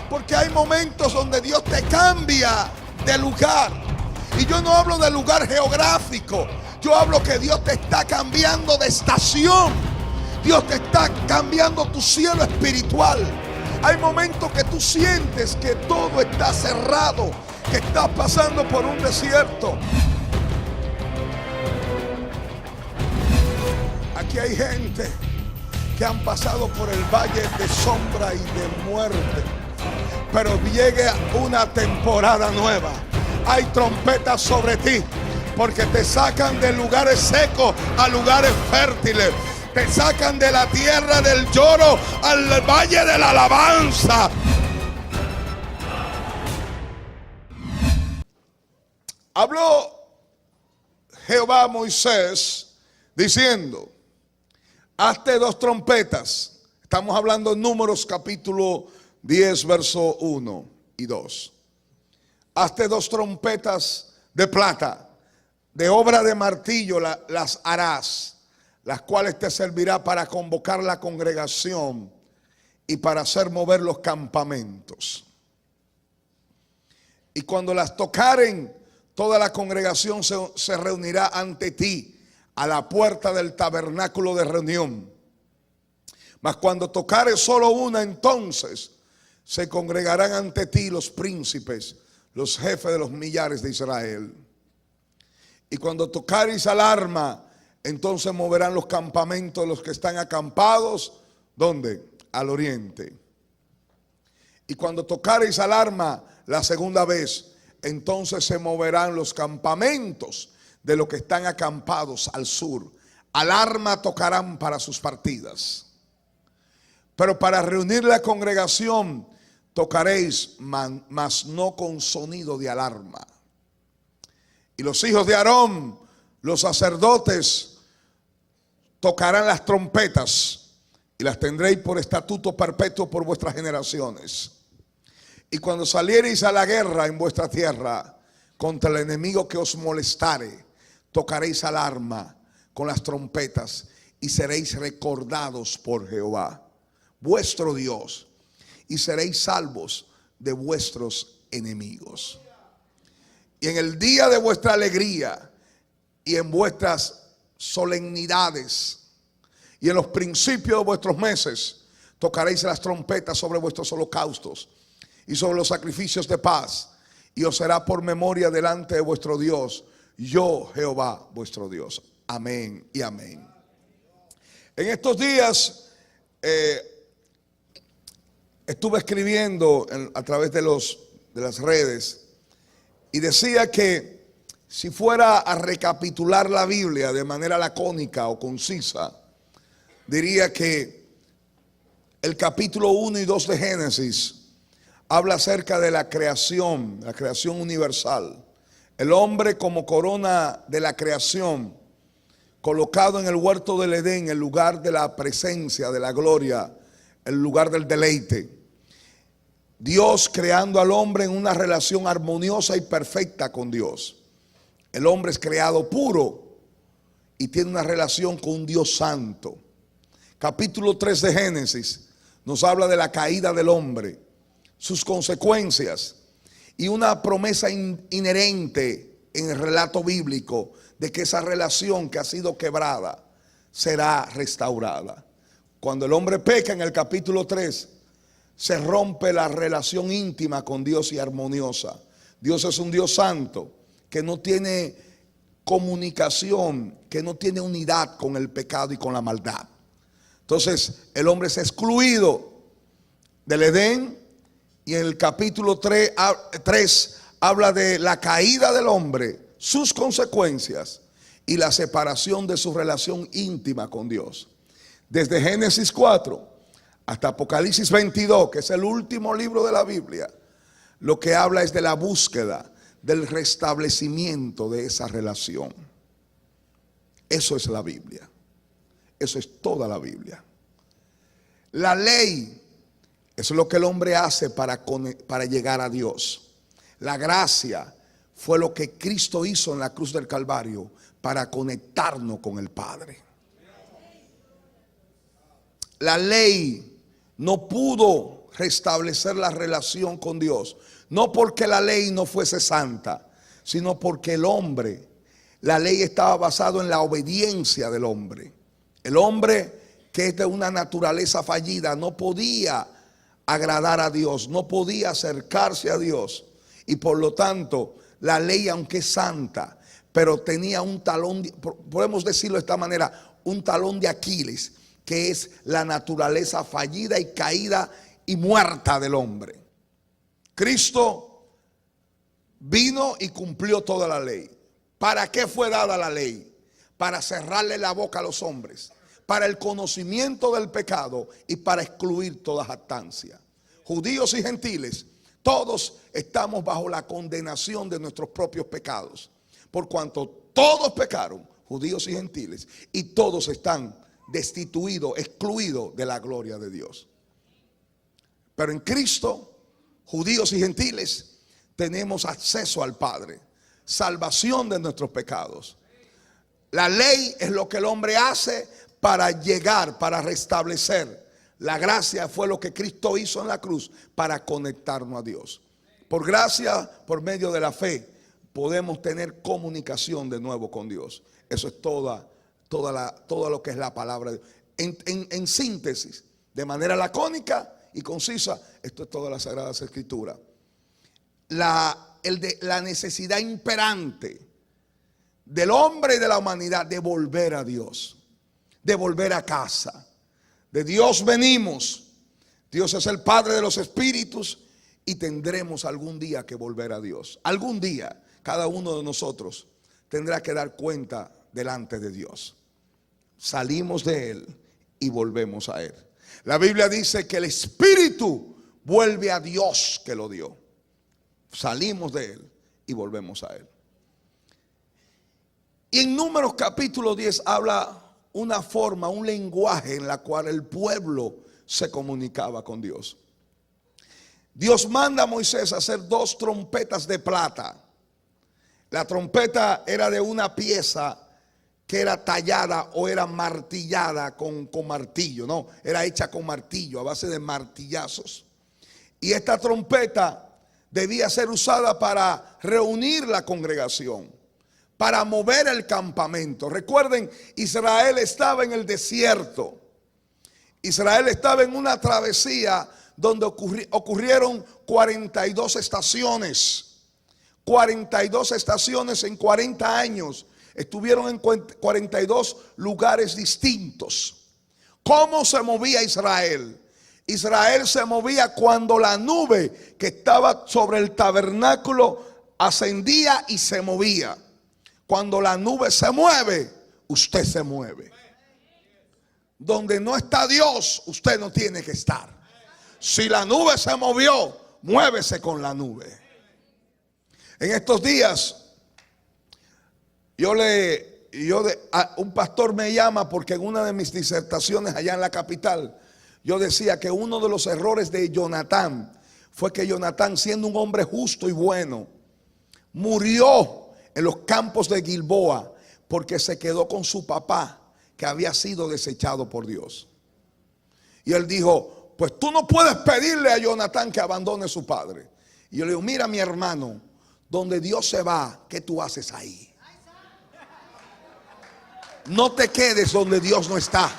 Porque hay momentos donde Dios te cambia de lugar. Y yo no hablo de lugar geográfico. Yo hablo que Dios te está cambiando de estación. Dios te está cambiando tu cielo espiritual. Hay momentos que tú sientes que todo está cerrado, que estás pasando por un desierto. Aquí hay gente que han pasado por el valle de sombra y de muerte, pero llega una temporada nueva. Hay trompetas sobre ti, porque te sacan de lugares secos a lugares fértiles. Te sacan de la tierra del lloro al valle de la alabanza. Habló Jehová a Moisés diciendo: hazte 2 trompetas. Estamos hablando en Números capítulo 10, verso 1 y 2. Hazte 2 trompetas de plata, de obra de martillo las harás, las cuales te servirá para convocar la congregación y para hacer mover los campamentos. Y cuando las tocaren, toda la congregación se reunirá ante ti a la puerta del tabernáculo de reunión. Mas cuando tocare solo una, entonces se congregarán ante ti los príncipes, los jefes de los millares de Israel. Y cuando tocareis alarma, entonces moverán los campamentos de los que están acampados. ¿Dónde? Al oriente. Y cuando tocareis alarma la segunda vez, entonces se moverán los campamentos de los que están acampados al sur. Alarma tocarán para sus partidas. Pero para reunir la congregación tocaréis, mas no con sonido de alarma. Y los hijos de Aarón, los sacerdotes, tocarán las trompetas y las tendréis por estatuto perpetuo por vuestras generaciones. Y cuando saliereis a la guerra en vuestra tierra contra el enemigo que os molestare, tocaréis alarma con las trompetas y seréis recordados por Jehová, vuestro Dios, y seréis salvos de vuestros enemigos. Y en el día de vuestra alegría y en vuestras solemnidades y en los principios de vuestros meses, tocaréis las trompetas sobre vuestros holocaustos y sobre los sacrificios de paz, y os será por memoria delante de vuestro Dios, yo Jehová vuestro Dios. Amén y amén. En estos días estuve escribiendo a través de las redes y decía que si fuera a recapitular la Biblia de manera lacónica o concisa, diría que el capítulo 1 y 2 de Génesis habla acerca de la creación universal. El hombre como corona de la creación, colocado en el huerto del Edén, el lugar de la presencia, de la gloria, el lugar del deleite. Dios creando al hombre en una relación armoniosa y perfecta con Dios. El hombre es creado puro y tiene una relación con un Dios santo. Capítulo 3 de Génesis nos habla de la caída del hombre, sus consecuencias y una promesa inherente en el relato bíblico de que esa relación que ha sido quebrada será restaurada. Cuando el hombre peca en el capítulo 3, se rompe la relación íntima con Dios y armoniosa. Dios es un Dios santo que no tiene comunicación, que no tiene unidad con el pecado y con la maldad. Entonces el hombre es excluido del Edén, y en el capítulo 3 habla de la caída del hombre, sus consecuencias y la separación de su relación íntima con Dios. Desde Génesis 4 hasta Apocalipsis 22, que es el último libro de la Biblia, lo que habla es de la búsqueda del restablecimiento de esa relación. Eso es la Biblia. Eso es toda la Biblia. La ley es lo que el hombre hace para llegar a Dios. La gracia fue lo que Cristo hizo en la cruz del Calvario para conectarnos con el Padre. La ley no pudo restablecer la relación con Dios. No porque la ley no fuese santa, sino porque el hombre, la ley estaba basada en la obediencia del hombre. El hombre, que es de una naturaleza fallida, no podía agradar a Dios, no podía acercarse a Dios. Y por lo tanto, la ley, aunque es santa, pero tenía un talón, podemos decirlo de esta manera, un talón de Aquiles, que es la naturaleza fallida y caída y muerta del hombre. Cristo vino y cumplió toda la ley. ¿Para qué fue dada la ley? Para cerrarle la boca a los hombres, para el conocimiento del pecado y para excluir toda jactancia. Judíos y gentiles, todos estamos bajo la condenación de nuestros propios pecados, por cuanto todos pecaron, judíos y gentiles, y todos están destituidos, excluidos de la gloria de Dios. Pero en Cristo, judíos y gentiles, tenemos acceso al Padre, salvación de nuestros pecados. La ley es lo que el hombre hace para llegar, para restablecer. La gracia fue lo que Cristo hizo en la cruz para conectarnos a Dios. Por gracia, por medio de la fe, podemos tener comunicación de nuevo con Dios. Eso es todo lo que es la palabra de Dios. En síntesis, de manera lacónica y concisa, esto es toda la Sagrada Escritura. La necesidad imperante del hombre y de la humanidad de volver a Dios, de volver a casa. De Dios venimos. Dios es el Padre de los espíritus y tendremos algún día que volver a Dios. Algún día cada uno de nosotros tendrá que dar cuenta delante de Dios. Salimos de Él y volvemos a Él. La Biblia dice que el espíritu vuelve a Dios que lo dio. Salimos de Él y volvemos a Él. Y en Números capítulo 10 habla una forma, un lenguaje en la cual el pueblo se comunicaba con Dios. Dios manda a Moisés a hacer 2 trompetas de plata. La trompeta era de una pieza que era tallada o era martillada con martillo, no, era hecha con martillo a base de martillazos. Y esta trompeta debía ser usada para reunir la congregación, para mover el campamento. Recuerden, Israel estaba en el desierto. Israel estaba en una travesía donde ocurrieron 42 estaciones. 42 estaciones en 40 años. Estuvieron en 42 lugares distintos. ¿Cómo se movía Israel? Israel se movía cuando la nube que estaba sobre el tabernáculo ascendía y se movía. Cuando la nube se mueve, usted se mueve. Donde no está Dios, usted no tiene que estar. Si la nube se movió, muévese con la nube. En estos días, un pastor me llama porque en una de mis disertaciones allá en la capital, yo decía que uno de los errores de Jonatán fue que Jonatán, siendo un hombre justo y bueno, murió en los campos de Gilboa porque se quedó con su papá que había sido desechado por Dios. Y él dijo, pues tú no puedes pedirle a Jonatán que abandone a su padre. Y yo le digo, mira mi hermano, donde Dios se va, ¿qué tú haces ahí? No te quedes donde Dios no está.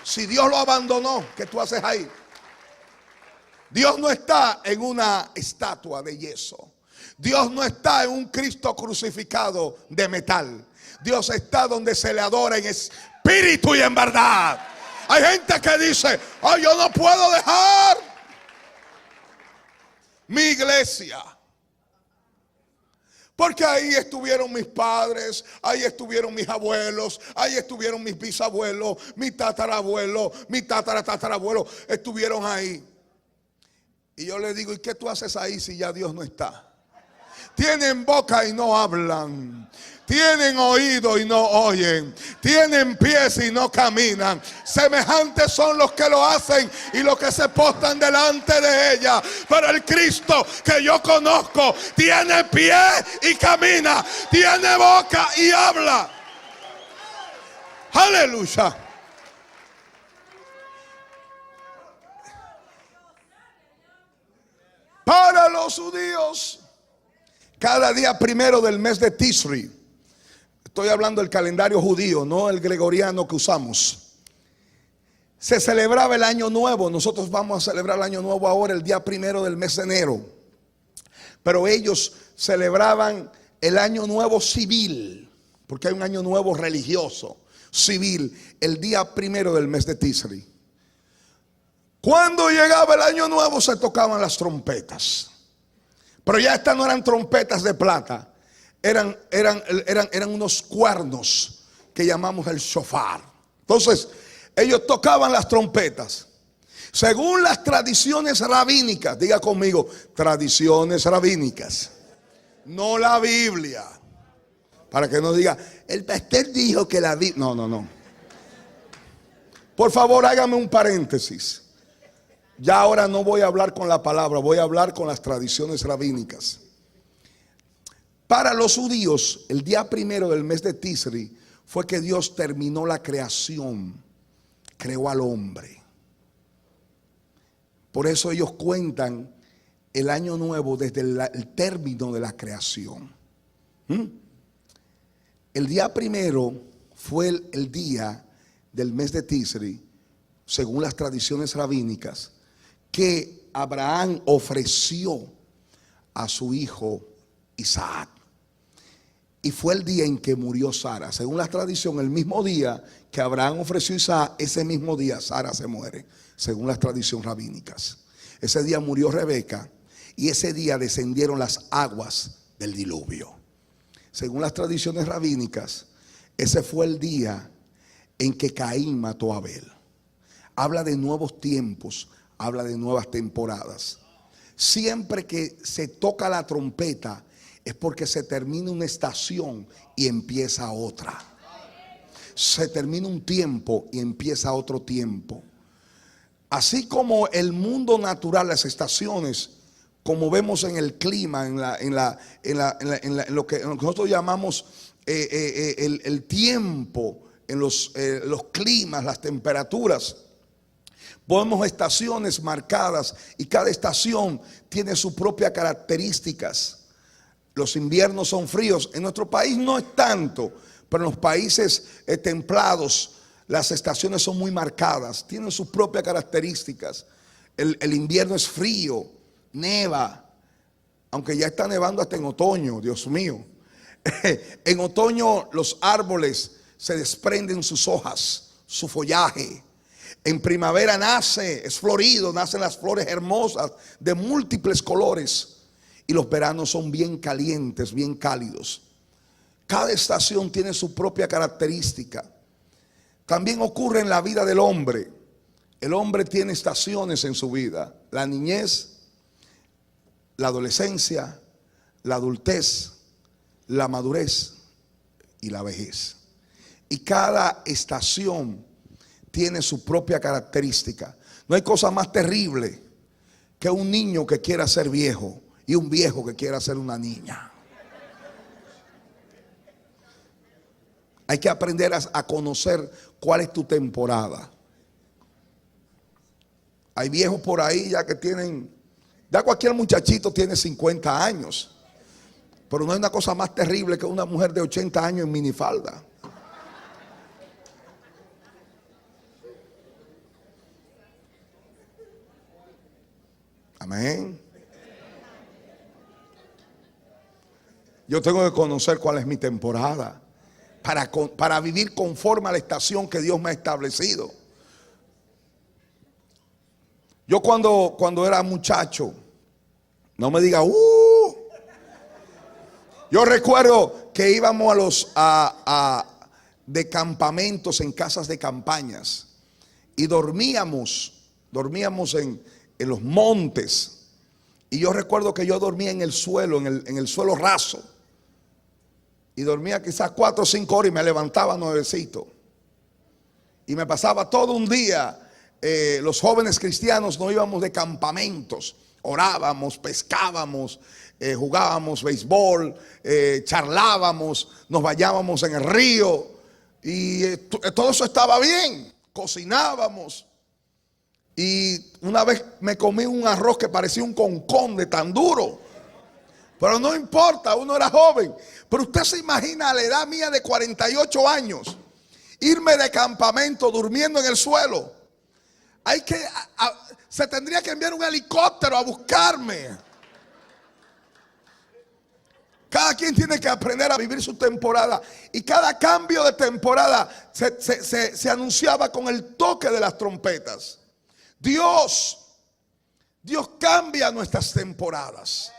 Si Dios lo abandonó, ¿qué tú haces ahí? Dios no está en una estatua de yeso. Dios no está en un Cristo crucificado de metal. Dios está donde se le adora en espíritu y en verdad. Hay gente que dice, ay, yo no puedo dejar mi iglesia, porque ahí estuvieron mis padres, ahí estuvieron mis abuelos, ahí estuvieron mis bisabuelos, mi tatarabuelo, mi tataratatarabuelo, estuvieron ahí. Y yo le digo, ¿y qué tú haces ahí si ya Dios no está? Tienen boca y no hablan. Tienen oído y no oyen. Tienen pies y no caminan. Semejantes son los que lo hacen y los que se postran delante de ella. Pero el Cristo que yo conozco tiene pie y camina. Tiene boca y habla. Aleluya. los judíos, cada día primero del mes de Tisri, estoy hablando del calendario judío, no el gregoriano que usamos, se celebraba el año nuevo. Nosotros vamos a celebrar el año nuevo ahora, el día primero del mes de enero. Pero ellos celebraban el año nuevo civil, porque hay un año nuevo religioso, civil, el día primero del mes de Tisri. Cuando llegaba el año nuevo se tocaban las trompetas. Pero ya estas no eran trompetas de plata, eran unos cuernos que llamamos el shofar. Entonces, ellos tocaban las trompetas. Según las tradiciones rabínicas, diga conmigo, tradiciones rabínicas, no la Biblia. Para que no diga, el pastor dijo que la Biblia. No. Por favor, hágame un paréntesis. Ya ahora no voy a hablar con la palabra, voy a hablar con las tradiciones rabínicas. Para los judíos, el día primero del mes de Tisri fue que Dios terminó la creación, creó al hombre. Por eso ellos cuentan el año nuevo desde el término de la creación. El día primero fue el día del mes de Tisri, según las tradiciones rabínicas, que Abraham ofreció a su hijo Isaac. Y fue el día en que murió Sara. Según la tradición, el mismo día que Abraham ofreció a Isaac, ese mismo día Sara se muere, según las tradiciones rabínicas. Ese día murió Rebeca y ese día descendieron las aguas del diluvio. Según las tradiciones rabínicas, ese fue el día en que Caín mató a Abel. Habla de nuevos tiempos, habla de nuevas temporadas. Siempre que se toca la trompeta es porque se termina una estación y empieza otra. Se termina un tiempo y empieza otro tiempo. Así como el mundo natural, las estaciones, como vemos en el clima, en lo que nosotros llamamos el tiempo, en los climas, las temperaturas. Vemos estaciones marcadas y cada estación tiene sus propias características. Los inviernos son fríos. En nuestro país no es tanto, pero en los países templados las estaciones son muy marcadas, tienen sus propias características. El invierno es frío, neva, aunque ya está nevando hasta en otoño, Dios mío. En otoño los árboles se desprenden sus hojas, su follaje. En primavera nace, es florido, nacen las flores hermosas de múltiples colores. Y los veranos son bien calientes, bien cálidos. Cada estación tiene su propia característica. También ocurre en la vida del hombre. El hombre tiene estaciones en su vida: la niñez, la adolescencia, la adultez, la madurez y la vejez. Y cada estación tiene su propia característica. No hay cosa más terrible que un niño que quiera ser viejo y un viejo que quiera ser una niña. Hay que aprender a conocer cuál es tu temporada. Hay viejos por ahí ya que tienen, ya cualquier muchachito tiene 50 años. Pero no hay una cosa más terrible que una mujer de 80 años en minifalda. Amén. Yo tengo que conocer cuál es mi temporada para vivir conforme a la estación que Dios me ha establecido. Yo cuando era muchacho, no me diga yo recuerdo que íbamos de campamentos en casas de campañas y dormíamos en los montes. Y yo recuerdo que yo dormía en el suelo, en el suelo raso. Y dormía quizás 4 o 5 horas y me levantaba nuevecito. Y me pasaba todo un día. Los jóvenes cristianos no íbamos de campamentos. Orábamos, pescábamos, jugábamos béisbol, charlábamos, nos bañábamos en el río. Y todo eso estaba bien. Cocinábamos. Y una vez me comí un arroz que parecía un concón de tan duro. Pero no importa, uno era joven. Pero usted se imagina a la edad mía de 48 años, irme de campamento durmiendo en el suelo. Se tendría que enviar un helicóptero a buscarme. Cada quien tiene que aprender a vivir su temporada. Y cada cambio de temporada se anunciaba con el toque de las trompetas. Dios cambia nuestras temporadas.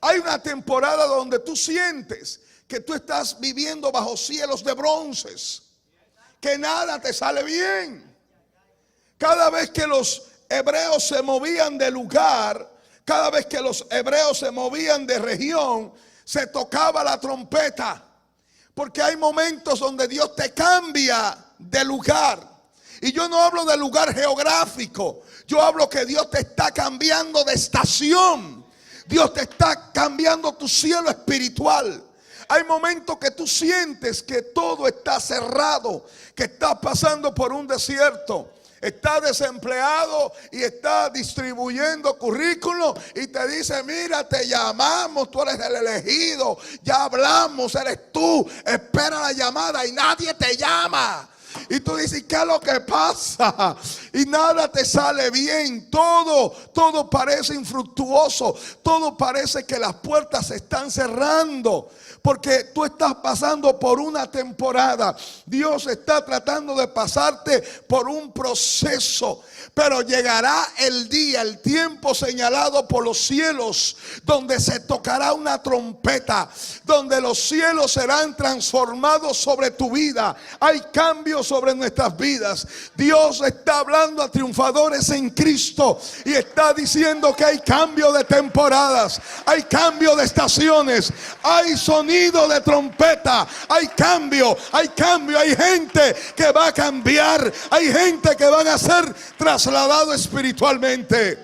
Hay una temporada donde tú sientes que tú estás viviendo bajo cielos de bronces, que nada te sale bien. Cada vez que los hebreos se movían de lugar, cada vez que los hebreos se movían de región, se tocaba la trompeta. Porque hay momentos donde Dios te cambia de lugar. Y yo no hablo de lugar geográfico, yo hablo que Dios te está cambiando de estación. Dios te está cambiando tu cielo espiritual. Hay momentos que tú sientes que todo está cerrado, que estás pasando por un desierto. Está desempleado y está distribuyendo currículum y te dice: mira, te llamamos, tú eres el elegido, ya hablamos, eres tú, espera la llamada y nadie te llama. Y tú dices: ¿qué es lo que pasa? Y nada te sale bien. Todo parece infructuoso. Todo parece que las puertas se están cerrando. Porque tú estás pasando por una temporada. Dios está tratando de pasarte por un proceso. Pero llegará el día, el tiempo señalado por los cielos, donde se tocará una trompeta, donde los cielos serán transformados sobre tu vida. Hay cambios sobre nuestras vidas. Dios está hablando a triunfadores en Cristo y está diciendo que hay cambio de temporadas, hay cambio de estaciones, hay sonido de trompeta, hay cambio, hay gente que va a cambiar, hay gente que van a ser trasladado espiritualmente.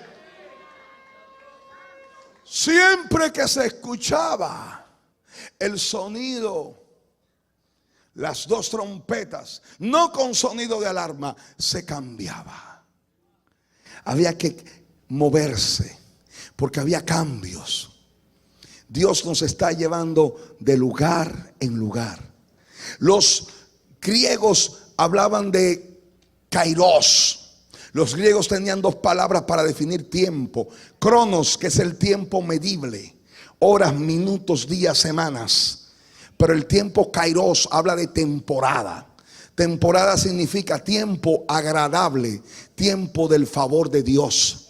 Siempre que se escuchaba el sonido, las dos trompetas, no con sonido de alarma, se cambiaba. Había que moverse porque había cambios. Dios nos está llevando de lugar en lugar. Los griegos hablaban de kairos. Los griegos tenían dos palabras para definir tiempo: cronos, que es el tiempo medible, horas, minutos, días, semanas. Pero el tiempo kairos habla de temporada. Temporada significa tiempo agradable, tiempo del favor de Dios.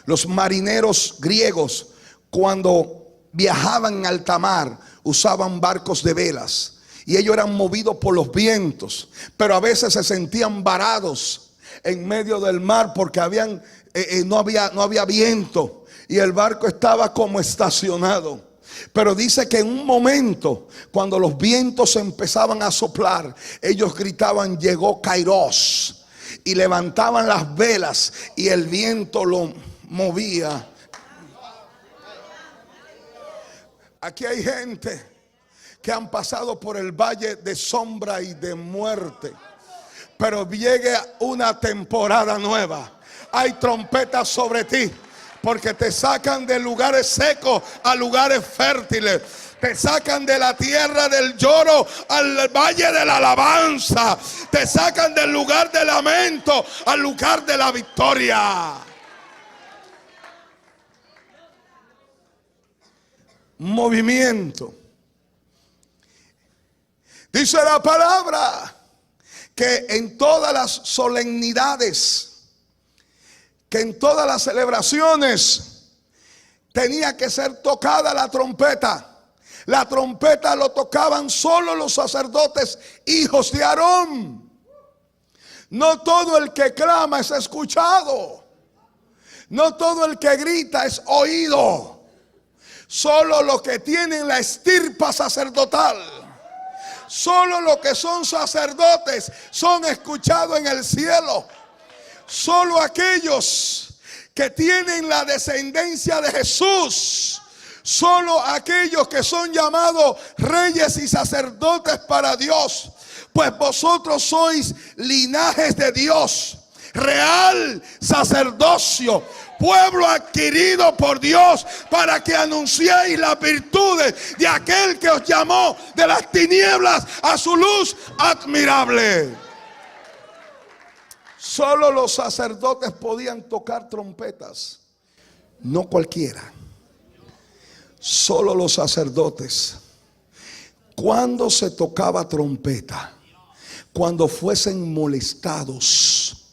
Los marineros griegos, cuando viajaban en alta mar, usaban barcos de velas y ellos eran movidos por los vientos, pero a veces se sentían varados en medio del mar porque no había viento y el barco estaba como estacionado. Pero dice que en un momento, cuando los vientos empezaban a soplar, ellos gritaban: llegó Kairos, y levantaban las velas y el viento lo movía. Aquí hay gente que han pasado por el valle de sombra y de muerte, pero llegue una temporada nueva. Hay trompetas sobre ti, porque te sacan de lugares secos a lugares fértiles. Te sacan de la tierra del lloro al valle de la alabanza. Te sacan del lugar de lamento al lugar de la victoria. Movimiento. Dice la palabra que en todas las solemnidades, que en todas las celebraciones tenía que ser tocada la trompeta. La trompeta lo tocaban solo los sacerdotes, hijos de Aarón. No todo el que clama es escuchado. No todo el que grita es oído. Solo los que tienen la estirpa sacerdotal, solo los que son sacerdotes son escuchados en el cielo. Solo aquellos que tienen la descendencia de Jesús, solo aquellos que son llamados reyes y sacerdotes para Dios. Pues vosotros sois linajes de Dios, real sacerdocio, pueblo adquirido por Dios, para que anunciéis las virtudes de aquel que os llamó de las tinieblas a su luz admirable. Solo los sacerdotes podían tocar trompetas, no cualquiera. Solo los sacerdotes. Cuando se tocaba trompeta, cuando fuesen molestados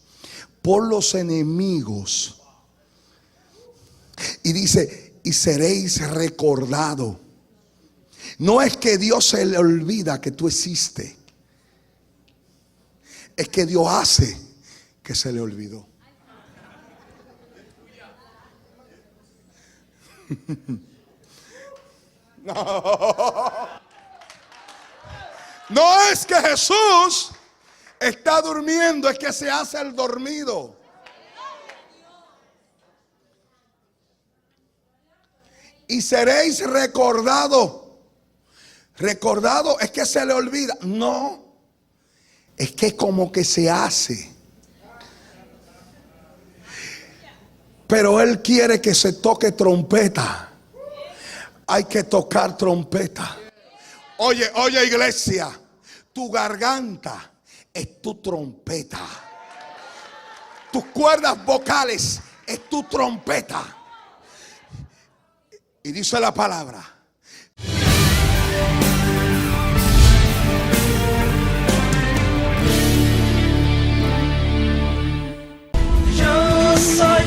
por los enemigos, y dice, y seréis recordados. No es que Dios se le olvida que tú existes, es que Dios hace que se le olvidó. No es que Jesús está durmiendo, es que se hace el dormido. Y seréis recordados. Recordado es que se le olvida. No, es que como que se hace. Pero Él quiere que se toque trompeta. Hay que tocar trompeta. Oye, iglesia, tu garganta es tu trompeta. Tus cuerdas vocales es tu trompeta. Y dice la palabra: yo soy